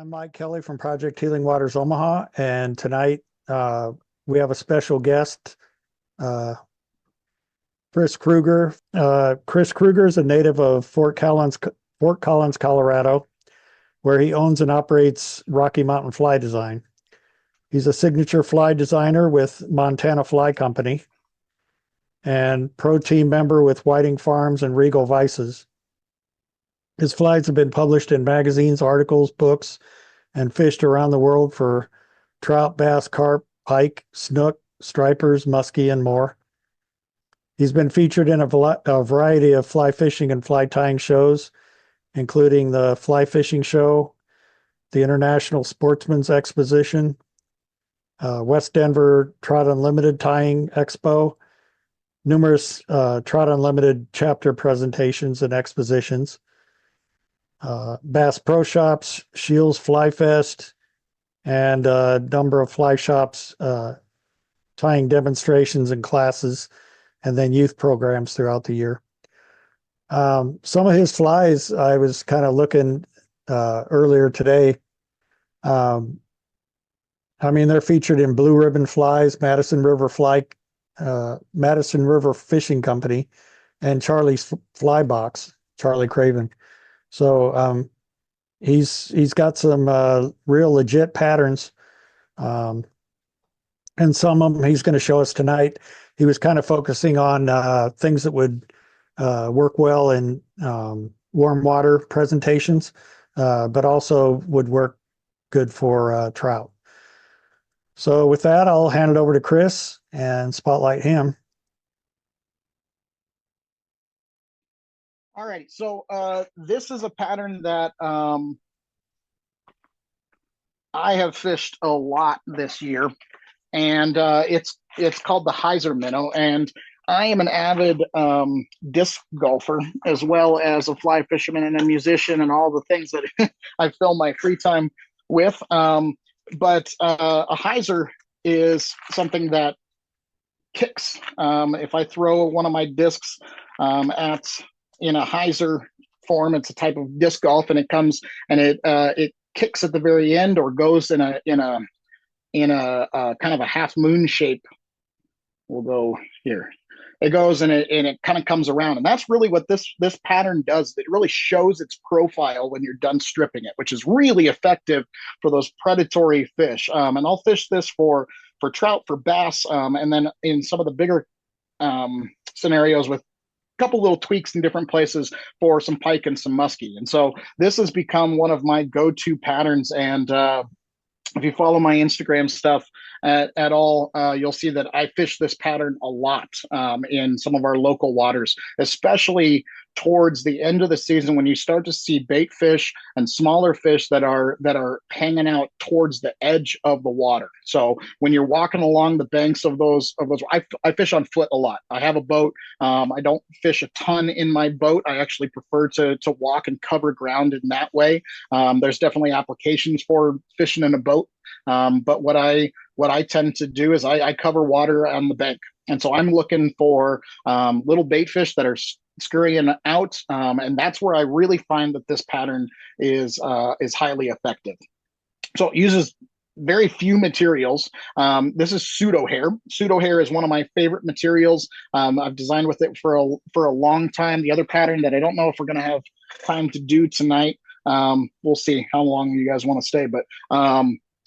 I'm Mike Kelly from Project Healing Waters Omaha, and tonight we have a special guest, uh, Chris Krueger. Chris Krueger is a native of Fort Collins, Colorado, where he owns and operates Rocky Mountain Fly Design. He's a signature fly designer with Montana Fly Company and pro team member with Whiting Farms and Regal Vices. His flies have been published in magazines, articles, books, and fished around the world for trout, bass, carp, pike, snook, stripers, muskie, and more. He's been featured in a variety of fly fishing and fly tying shows, including the Fly Fishing Show, the International Sportsman's Exposition, West Denver Trout Unlimited Tying Expo, numerous Trout Unlimited chapter presentations and expositions, Bass Pro Shops, Shields Fly Fest, and a number of fly shops tying demonstrations and classes, and then youth programs throughout the year. Some of his flies, I was kind of looking earlier today. I mean, they're featured in Blue Ribbon Flies, Madison River Fishing Company, and Charlie's Fly Box, Charlie Craven. So he's got some real legit patterns, and some of them he's going to show us tonight. He was kind of focusing on things that would work well in warm water presentations, but also would work good for trout. So with that, I'll hand it over to Chris and spotlight him. All right, so this is a pattern that I have fished a lot this year, and it's called the Hyzer Minnow, and I am an avid disc golfer as well as a fly fisherman and a musician and all the things that I fill my free time with. But a Hyzer is something that kicks. If I throw one of my discs in a Hyzer form, it's a type of disc golf, and it comes and it kicks at the very end, or goes in a kind of a half moon shape. We'll go here. It goes and it kind of comes around, and that's really what this pattern does. It really shows its profile when you're done stripping it, which is really effective for those predatory fish. And I'll fish this for trout, for bass, and then in some of the bigger scenarios with couple little tweaks in different places for some pike and some muskie. And so this has become one of my go-to patterns. And if you follow my Instagram stuff at all, you'll see that I fish this pattern a lot in some of our local waters, especially towards the end of the season when you start to see bait fish and smaller fish that are hanging out towards the edge of the water. So when you're walking along the banks of those, I fish on foot a lot. I have a boat. I don't fish a ton in my boat. I actually prefer to walk and cover ground in that way. There's definitely applications for fishing in a boat. But what I tend to do is I cover water on the bank. And so I'm looking for little bait fish that are scurrying out, and that's where I really find that this pattern is highly effective. So it uses very few materials. This is pseudo hair. Pseudo hair is one of my favorite materials. I've designed with it for a long time. The other pattern that I don't know if we're going to have time to do tonight, we'll see how long you guys want to stay, but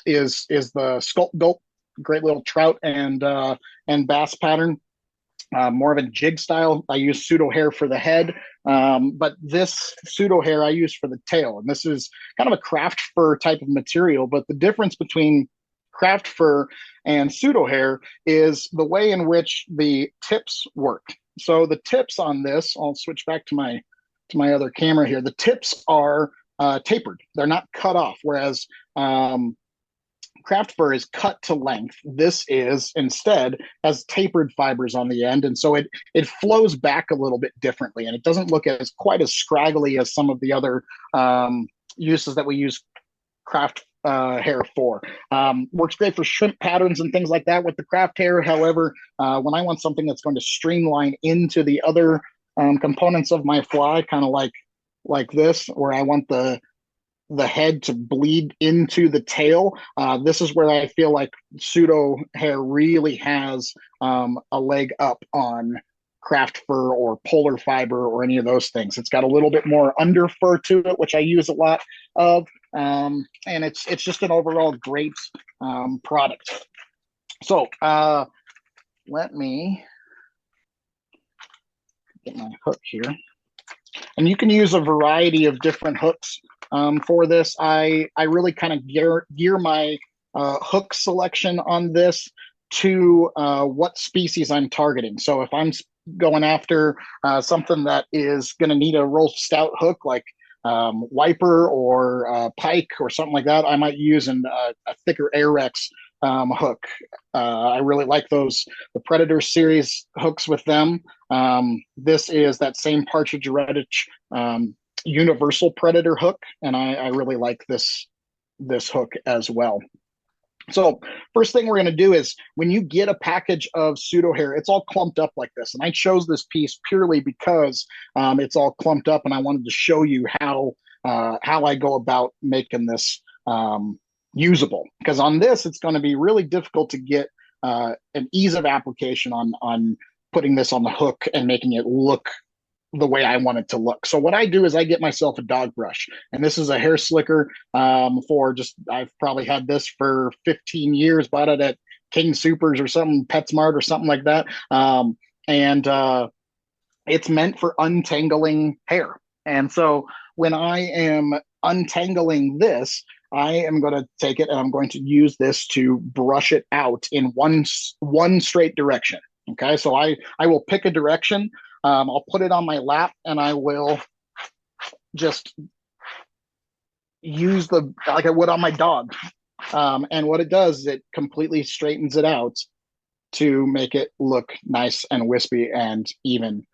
is the Sculpt Gulp, great little trout and bass pattern. More of a jig style. I use pseudo hair for the head, but this pseudo hair I use for the tail. And this is kind of a craft fur type of material, but the difference between craft fur and pseudo hair is the way in which the tips work. So the tips on this, I'll switch back to my other camera here. The tips are tapered. They're not cut off, whereas craft fur is cut to length. This is instead has tapered fibers on the end, and so it flows back a little bit differently, and it doesn't look as quite as scraggly as some of the other uses that we use craft hair for. Works great for shrimp patterns and things like that with the craft hair. However, when I want something that's going to streamline into the other components of my fly, kind of like this, where I want the head to bleed into the tail. This is where I feel like pseudo hair really has a leg up on craft fur or polar fiber or any of those things. It's got a little bit more under fur to it, which I use a lot of, and it's just an overall great product. So let me get my hook here, and you can use a variety of different hooks for this. I really kind of gear my hook selection on this to what species I'm targeting. So if I'm going after something that is going to need a real stout hook, like wiper or pike or something like that, I might use a thicker Arex hook. I really like the Predator series hooks with them. This is that same Partridge Redditch universal Predator hook, and I really like this hook as well. So first thing we're going to do is, when you get a package of pseudo hair, it's all clumped up like this. And I chose this piece purely because it's all clumped up, and I wanted to show you how I go about making this usable. Because on this, it's going to be really difficult to get an ease of application on putting this on the hook and making it look the way I want it to look. So what I do is I get myself a dog brush, and this is a hair slicker I've probably had this for 15 years, bought it at King Supers or something, PetSmart or something like that. And it's meant for untangling hair. And so when I am untangling this, I am going to take it and I'm going to use this to brush it out in one straight direction. Okay, so I will pick a direction. I'll put it on my lap, and I will just use like I would on my dog. And what it does is it completely straightens it out to make it look nice and wispy and even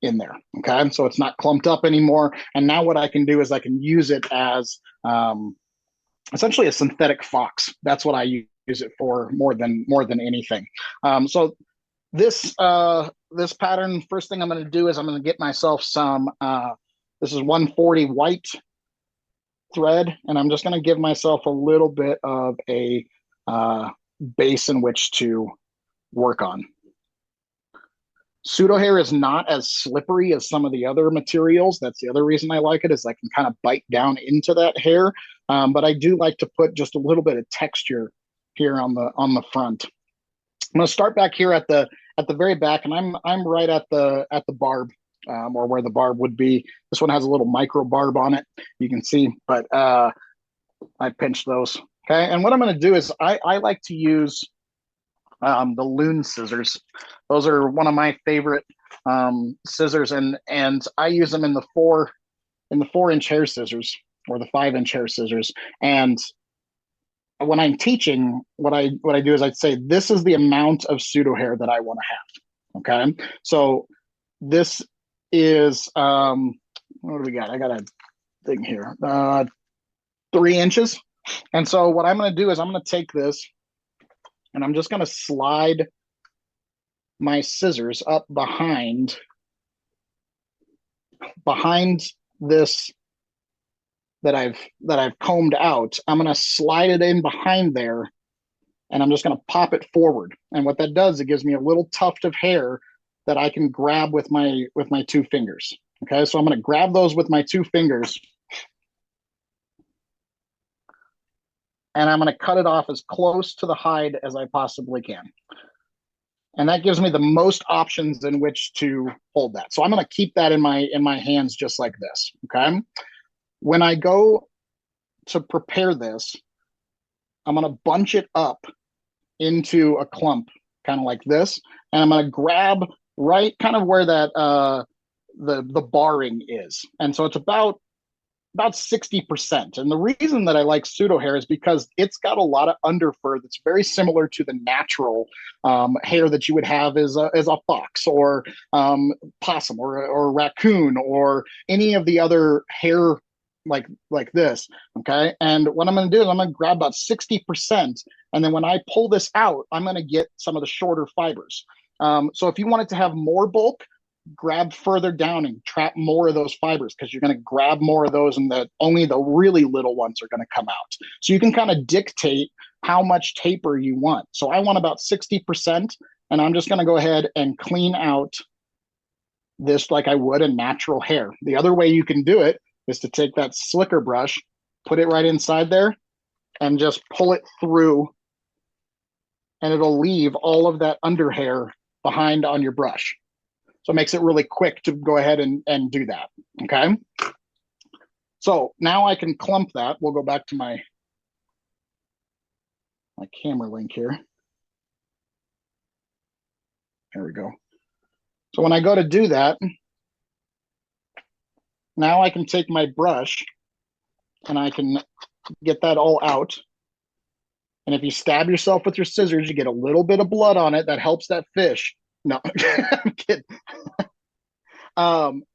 in there. Okay, so it's not clumped up anymore. And now what I can do is I can use it as essentially a synthetic fox. That's what I use it for more than anything. So this pattern, first thing I'm going to do is I'm going to get myself some this is 140 white thread, and I'm just going to give myself a little bit of a base in which to work on. Pseudo hair is not as slippery as some of the other materials. That's the other reason I like it, is I can kind of bite down into that hair. But I do like to put just a little bit of texture here on the front. I'm going to start back here at the very back, and I'm right at the barb, or where the barb would be. This one has a little micro barb on it, you can see, but I pinched those. Okay, and what I'm going to do is I like to use the loon scissors. Those are one of my favorite scissors, and I use them in the 4-inch hair scissors or the 5-inch hair scissors. And when I'm teaching, what I do is I'd say, this is the amount of pseudo hair that I want to have. Okay, so this is what do we got? I got a thing here, 3 inches. And so what I'm going to do is I'm going to take this, and I'm just going to slide my scissors up behind this that I've combed out. I'm going to slide it in behind there, and I'm just going to pop it forward. And what that does, it gives me a little tuft of hair that I can grab with my 2 fingers. Okay, so I'm going to grab those with my 2 fingers, and I'm going to cut it off as close to the hide as I possibly can. And that gives me the most options in which to hold that. So I'm going to keep that in my hands just like this. Okay, when I go to prepare this, I'm going to bunch it up into a clump, kind of like this, and I'm going to grab right kind of where that the barring is. And so it's about about 60%. And the reason that I like pseudo hair is because it's got a lot of under fur that's very similar to the natural hair that you would have as a fox or possum or raccoon or any of the other hair like this. Okay. And what I'm going to do is I'm going to grab about 60%. And then when I pull this out, I'm going to get some of the shorter fibers. So if you want it to have more bulk, grab further down and trap more of those fibers because you're going to grab more of those and only the really little ones are going to come out. So you can kind of dictate how much taper you want. So I want about 60%, and I'm just going to go ahead and clean out this like I would a natural hair. The other way you can do it is to take that slicker brush, put it right inside there, and just pull it through, and it'll leave all of that under hair behind on your brush. So it makes it really quick to go ahead and do that, okay? So now I can clump that. We'll go back to my camera link here. There we go. So when I go to do that, now I can take my brush and I can get that all out. And if you stab yourself with your scissors, you get a little bit of blood on it. That helps that fish. No, I'm kidding.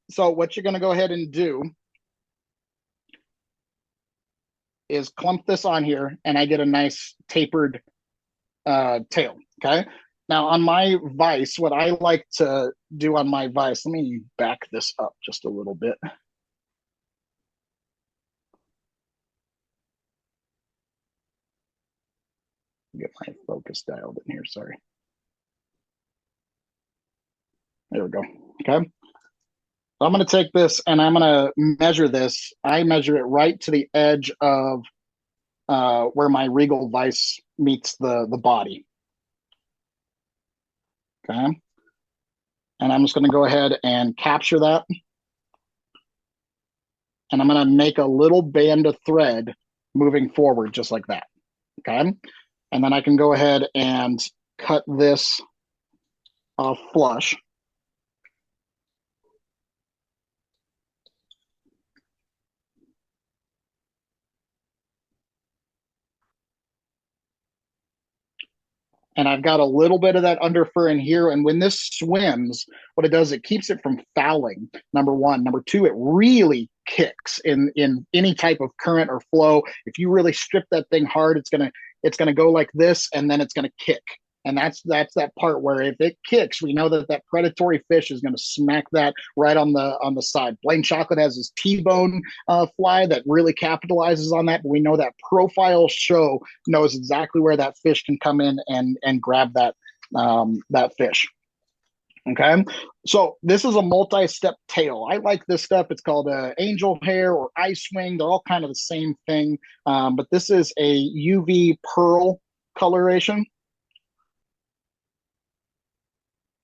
So what you're going to go ahead and do is clump this on here, and I get a nice tapered tail, okay? Now on my vise, what I like to do on my vise, let me back this up just a little bit. Get my focus dialed in here, sorry. There we go, okay? So I'm going to take this and I'm going to measure this. I measure it right to the edge of where my regal vise meets the body. Okay. And I'm just going to go ahead and capture that. And I'm going to make a little band of thread moving forward just like that. Okay. And then I can go ahead and cut this off flush. And I've got a little bit of that under fur in here. And when this swims, what it does, it keeps it from fouling, number one. Number two, it really kicks in any type of current or flow. If you really strip that thing hard, it's gonna go like this, and then it's gonna kick. And that's that part where if it kicks, we know that predatory fish is going to smack that right on the side. Plain Chocolate has his T-bone fly that really capitalizes on that, but we know that Profile Show knows exactly where that fish can come in and grab that fish. Okay, so this is a multi-step tail. I like this stuff. It's called angel hair or ice wing. They're all kind of the same thing, but this is a UV pearl coloration.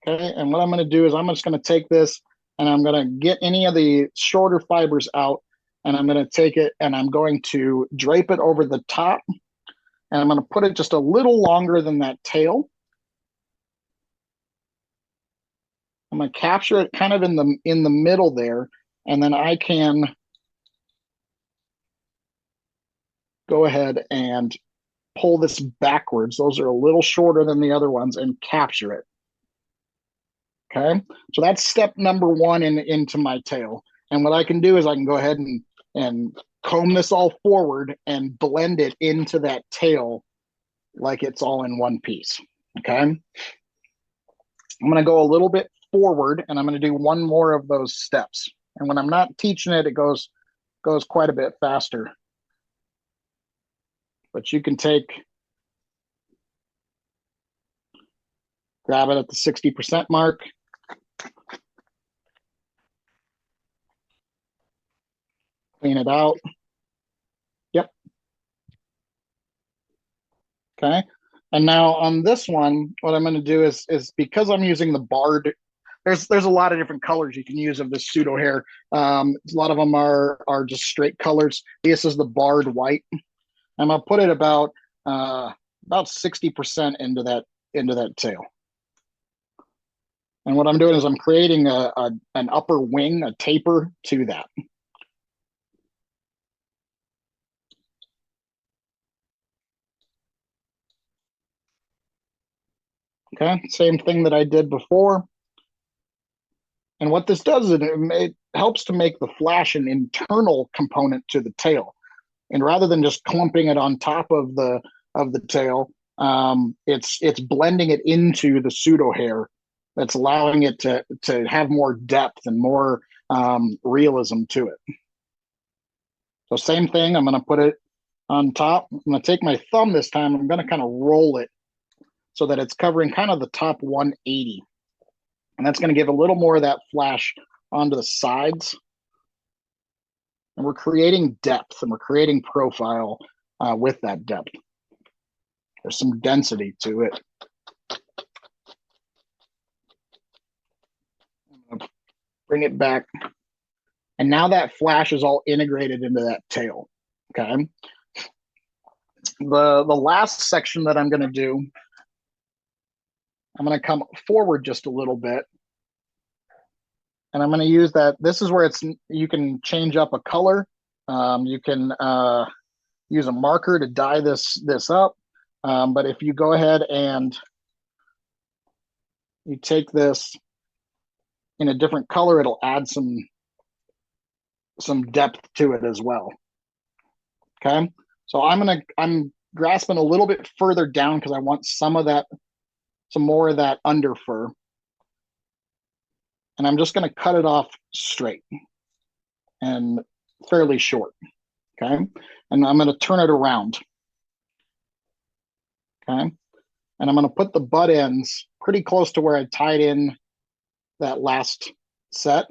Okay, and what I'm going to do is I'm just going to take this and I'm going to get any of the shorter fibers out, and I'm going to take it and I'm going to drape it over the top, and I'm going to put it just a little longer than that tail. I'm going to capture it kind of in the middle there, and then I can go ahead and pull this backwards. Those are a little shorter than the other ones, and capture it. Okay, so that's step number one into my tail. And what I can do is I can go ahead and comb this all forward and blend it into that tail like it's all in one piece. Okay, I'm going to go a little bit forward, and I'm going to do one more of those steps. And when I'm not teaching it, it goes quite a bit faster. But you can grab it at the 60% mark. Clean it out. Yep. Okay. And now on this one, what I'm going to do is because I'm using the barred, there's a lot of different colors you can use of this pseudo hair. A lot of them are just straight colors. This is the barred white. I'm going to put it about 60% into that tail. And what I'm doing is I'm creating an upper wing, a taper to that. Okay, same thing that I did before. And what this does is it helps to make the flash an internal component to the tail. And rather than just clumping it on top of the tail, it's blending it into the pseudo hair. That's allowing it to have more depth and more realism to it. So same thing. I'm going to put it on top. I'm going to take my thumb this time. I'm going to kind of roll it so that it's covering kind of the top 180. And that's going to give a little more of that flash onto the sides. And we're creating depth and we're creating profile with that depth. There's some density to it. I'm going to bring it back. And now that flash is all integrated into that tail. Okay. The last section that I'm going to do, I'm going to come forward just a little bit. And I'm going to use that. This is where you can change up a color. You can use a marker to dye this up. But if you go ahead and you take this in a different color, it'll add some depth to it as well. Okay. So I'm grasping a little bit further down because I want some more of that under fur. And I'm just going to cut it off straight and fairly short. Okay. And I'm going to turn it around. Okay. And I'm going to put the butt ends pretty close to where I tied in that last set.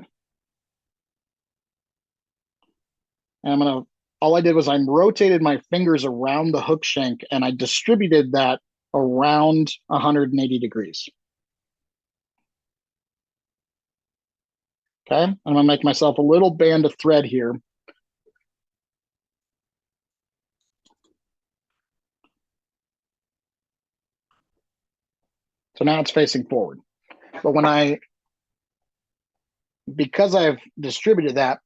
And all I did was I rotated my fingers around the hook shank and I distributed that around 180 degrees. Okay, I'm gonna make myself a little band of thread here. So now it's facing forward. But because I've distributed that,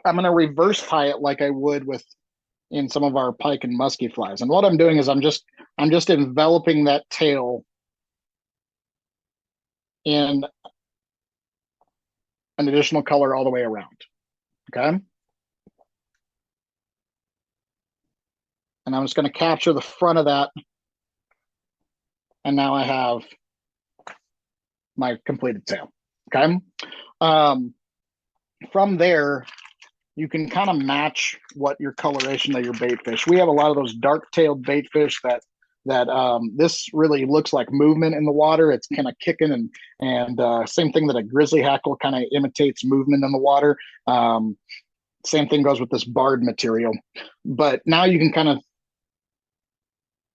I'm gonna reverse tie it like I would in some of our pike and musky flies. And what I'm doing is I'm just enveloping that tail in an additional color all the way around. Okay. And I'm just going to capture the front of that. And now I have my completed tail. Okay. From there, you can kind of match what your coloration of your bait fish. We have a lot of those dark-tailed bait fish that this really looks like movement in the water. It's kind of kicking and same thing that a grizzly hackle kind of imitates movement in the water. Same thing goes with this barred material. But now you can kind of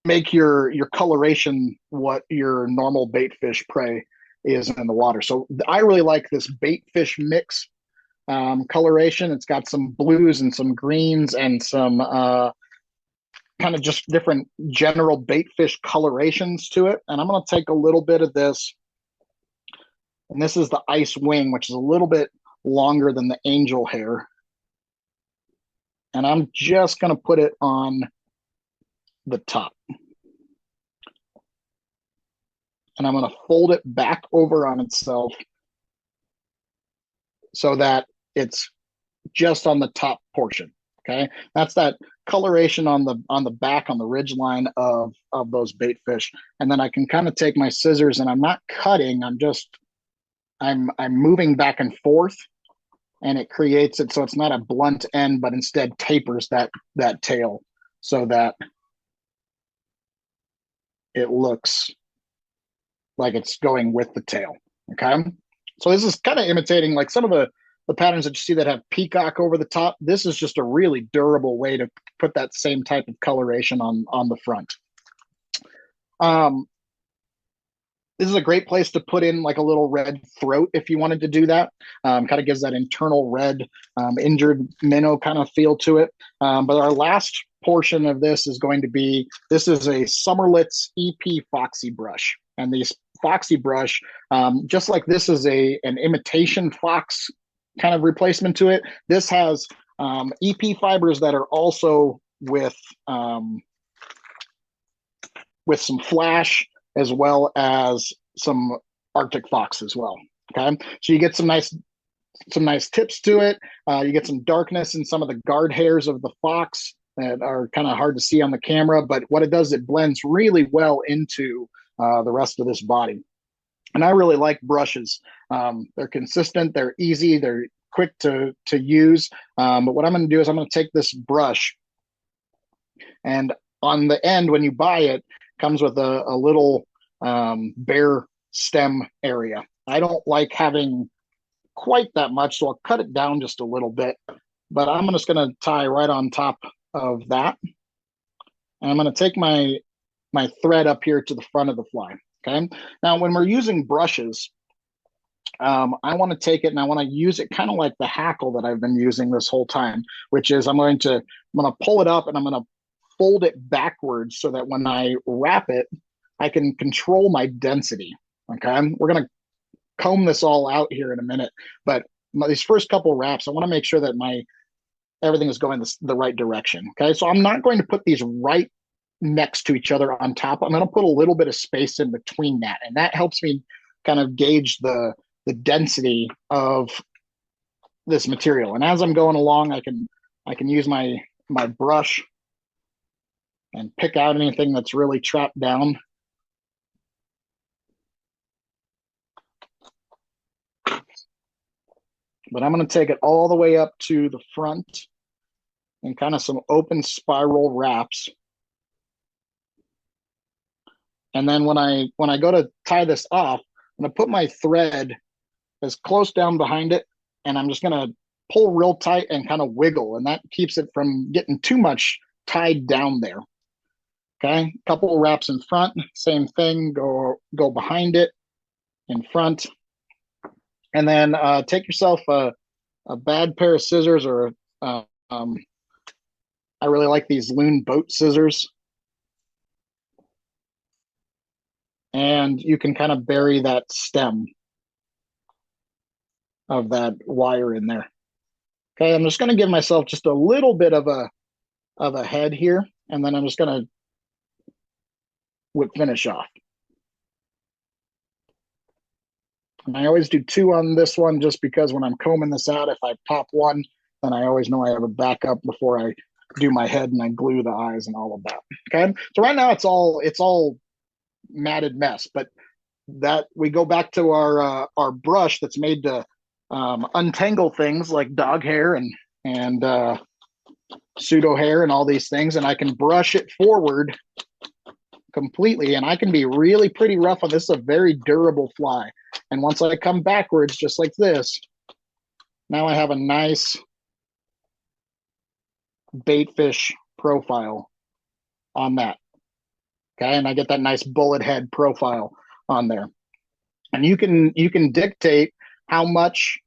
make your coloration what your normal bait fish prey is in the water. So I really like this bait fish mix coloration. It's got some blues and some greens and some kind of just different general bait fish colorations to it. And I'm going to take a little bit of this, and this is the ice wing, which is a little bit longer than the angel hair. And I'm just going to put it on the top. And I'm going to fold it back over on itself so that it's just on the top portion. Okay, that's that coloration on the back, on the ridge line of those bait fish. And then I can kind of take my scissors, and I'm not cutting, I'm moving back and forth, and it creates it so it's not a blunt end, but instead tapers that tail so that it looks like it's going with the tail. Okay, so this is kind of imitating like some of the patterns that you see that have peacock over the top. This is just a really durable way to put that same type of coloration on the front. This is a great place to put in like a little red throat if you wanted to do that. Kind of gives that internal red injured minnow kind of feel to it. But our last portion of this is going to be, this is a Summerlitz EP Foxy brush. And these Foxy brush, just like this is an imitation fox kind of replacement to it, this has EP fibers that are also with some flash as well as some Arctic fox as well. Okay, so you get some nice tips to it. You get some darkness in some of the guard hairs of the fox that are kind of hard to see on the camera, but what it does, it blends really well into the rest of this body. And I really like brushes. They're consistent, they're easy, they're quick to use. But what I'm going to do is I'm going to take this brush, and on the end, when you buy it, comes with a little bare stem area. I don't like having quite that much, so I'll cut it down just a little bit. But I'm just going to tie right on top of that. And I'm going to take my thread up here to the front of the fly. Okay. Now, when we're using brushes, I want to take it and I want to use it kind of like the hackle that I've been using this whole time, which is I'm going to pull it up and I'm going to fold it backwards so that when I wrap it, I can control my density. Okay. We're going to comb this all out here in a minute, but these first couple wraps, I want to make sure that everything is going the right direction. Okay. So I'm not going to put these right next to each other on top. I'm going to put a little bit of space in between that. And that helps me kind of gauge the density of this material. And as I'm going along, I can use my brush and pick out anything that's really trapped down. But I'm going to take it all the way up to the front and kind of some open spiral wraps. And then when I go to tie this off, I'm going to put my thread as close down behind it, and I'm just going to pull real tight and kind of wiggle, and that keeps it from getting too much tied down there. Okay, a couple of wraps in front, same thing, go behind it, in front, and then take yourself a bad pair of scissors, or I really like these loon boat scissors. And you can kind of bury that stem of that wire in there. Okay, I'm just going to give myself just a little bit of a head here, and then I'm just going to finish off. And I always do 2 on this one just because when I'm combing this out, if I pop one, then I always know I have a backup before I do my head and I glue the eyes and all of that. Okay, so right now it's all matted mess, but that we go back to our brush that's made to untangle things like dog hair and pseudo hair and all these things, and I can brush it forward completely, and I can be really pretty rough on this. Is a very durable fly, and once I come backwards just like this, now I have a nice bait fish profile on that. Okay, and I get that nice bullet head profile on there. And you can dictate how much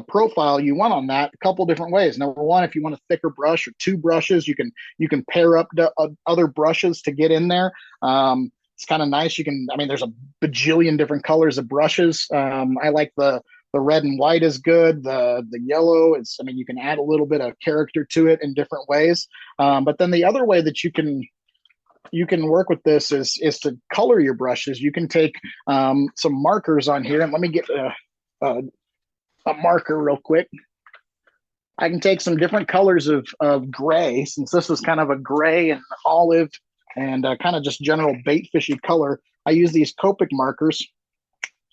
profile you want on that a couple different ways. Number one, if you want a thicker brush or 2 brushes, you can pair up the other brushes to get in there. It's kind of nice. There's a bajillion different colors of brushes. I like the red and white is good. The yellow is, you can add a little bit of character to it in different ways. But then the other way that you can work with this is to color your brushes. You can take some markers on here, and let me get a marker real quick. I can take some different colors of gray, since this is kind of a gray and olive and kind of just general bait fishy color. I use these Copic markers,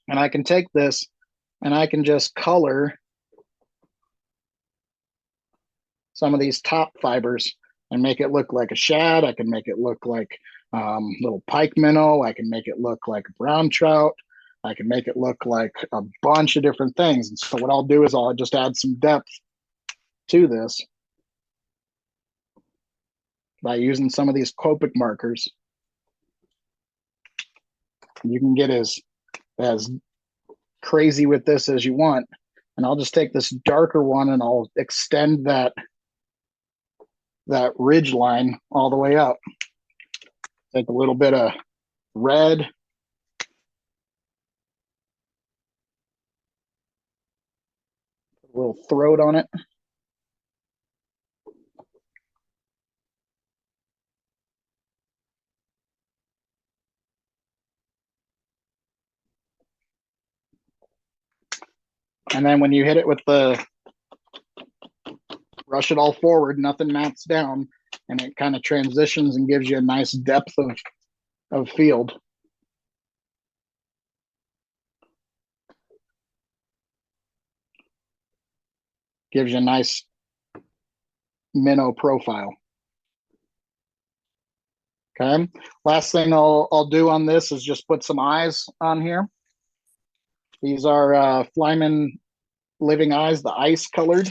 and I can take this and I can just color some of these top fibers and make it look like a shad. I can make it look like little pike minnow. I can make it look like a brown trout. I can make it look like a bunch of different things. And so what I'll do is I'll just add some depth to this by using some of these Copic markers. You can get as crazy with this as you want. And I'll just take this darker one and I'll extend that ridge line all the way up. Take a little bit of red. A little throat on it. And then when you hit it with the brush it all forward, nothing mats down, and it kind of transitions and gives you a nice depth of field. Gives you a nice minnow profile. Okay. Last thing I'll do on this is just put some eyes on here. These are Flyman Living Eyes, the ice colored.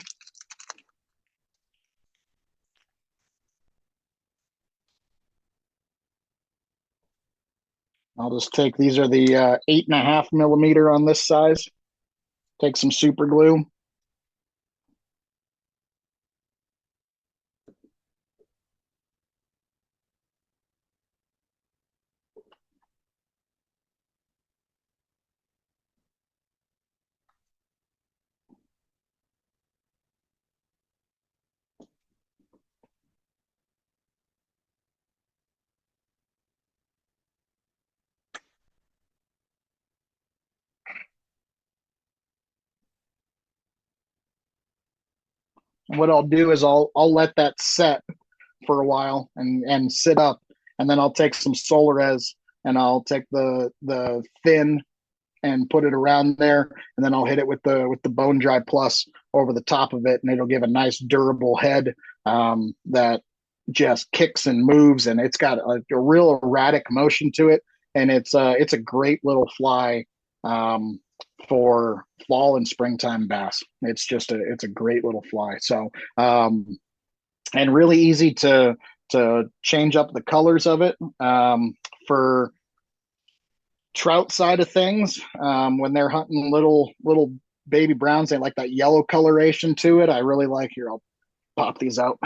I'll just take, these are the 8.5 millimeter on this size. Take some super glue. What I'll do is I'll let that set for a while and sit up, and then I'll take some Solarez and I'll take the thin and put it around there, and then I'll hit it with the Bone Dry Plus over the top of it, and it'll give a nice durable head that just kicks and moves, and it's got a real erratic motion to it, and it's a great little fly for fall and springtime bass. It's a great little fly. So and really easy to change up the colors of it for trout side of things. When they're hunting little baby browns, they like that yellow coloration to it. I really like, here, I'll pop these out.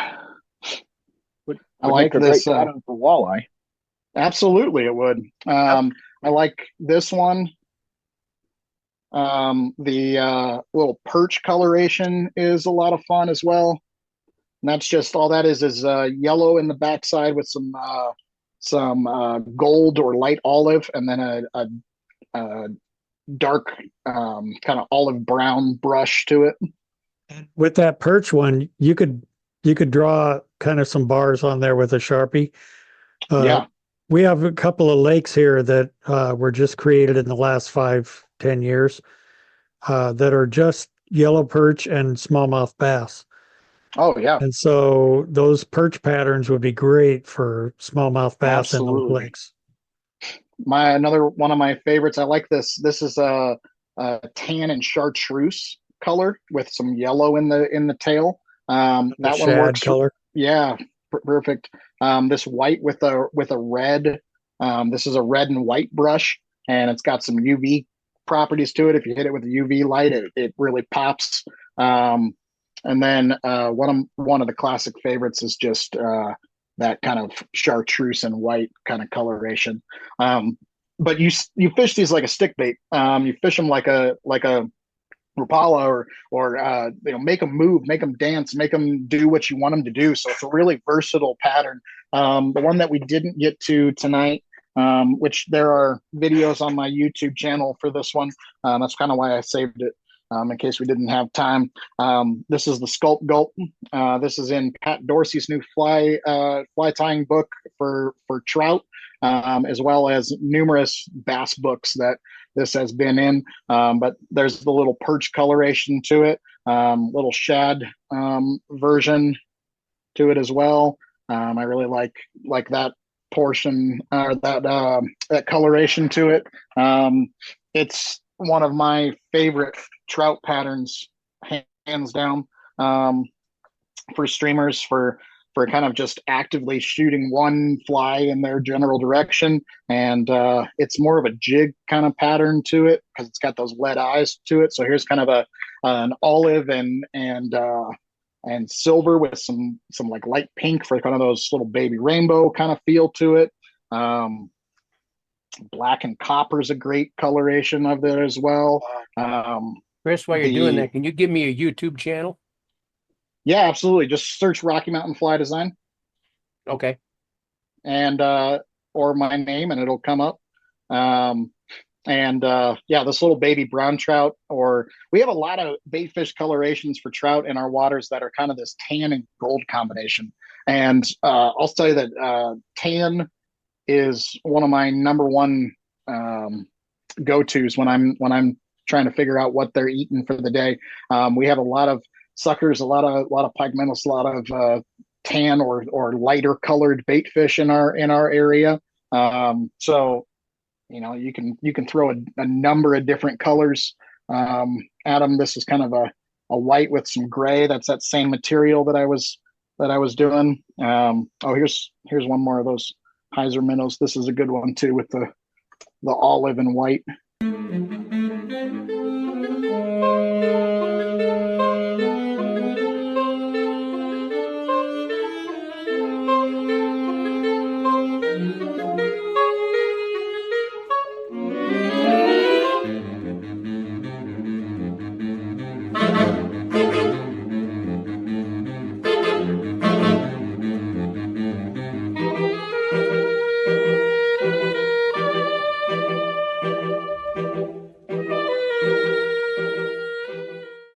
Would I like make a this great pattern for walleye. absolutely it would. I like this one. The little perch coloration is a lot of fun as well. And that's just all that is yellow in the backside with some gold or light olive, and then a dark kind of olive brown brush to it. With that perch one, you could draw kind of some bars on there with a Sharpie. Yeah. We have a couple of lakes here that were just created in the last 5-10 years that are just yellow perch and smallmouth bass. Oh yeah. And so those perch patterns would be great for smallmouth bass in those Absolutely. lakes. My another one of my favorites. I like this. This is a tan and chartreuse color with some yellow in the tail. The That one shad works. color. Yeah, perfect. This white with a red. This is a red and white brush, and it's got some UV properties to it. If you hit it with a UV light, it really pops. And then one of the classic favorites is just that kind of chartreuse and white kind of coloration. But you fish these like a stick bait. You fish them like a Rapala or make them move, make them dance, make them do what you want them to do. So it's a really versatile pattern. The one that we didn't get to tonight, which there are videos on my YouTube channel for this one. That's kind of why I saved it. In case we didn't have time. This is the Sculpt Gulp. This is in Pat Dorsey's new fly tying book for trout, as well as numerous bass books that this has been in. But there's the little perch coloration to it, little shad version to it as well. I really like that portion, that coloration to it. It's one of my favorite trout patterns, hands down, for streamers, for kind of just actively shooting one fly in their general direction. And it's more of a jig kind of pattern to it because it's got those lead eyes to it. So here's kind of an olive and silver with some like light pink for kind of those little baby rainbow kind of feel to it. Black and copper is a great coloration of it as well. Chris, while you're doing The that, can you give me a YouTube channel? Yeah, absolutely. Just search Rocky Mountain Fly Design Okay. and or my name, and it'll come up. Um, And yeah, this little baby brown trout, or we have a lot of bait fish colorations for trout in our waters that are kind of this tan and gold combination. And I'll tell you that tan is one of my number one go-tos when I'm trying to figure out what they're eating for the day. We have a lot of suckers, a lot of pygmentus, a lot of tan or lighter colored bait fish in our area. So you can throw a number of different colors at them. This is kind of a white with some gray. That's that same material that I was doing. Oh, here's one more of those Hyzer minnows. This is a good one too with the olive and white.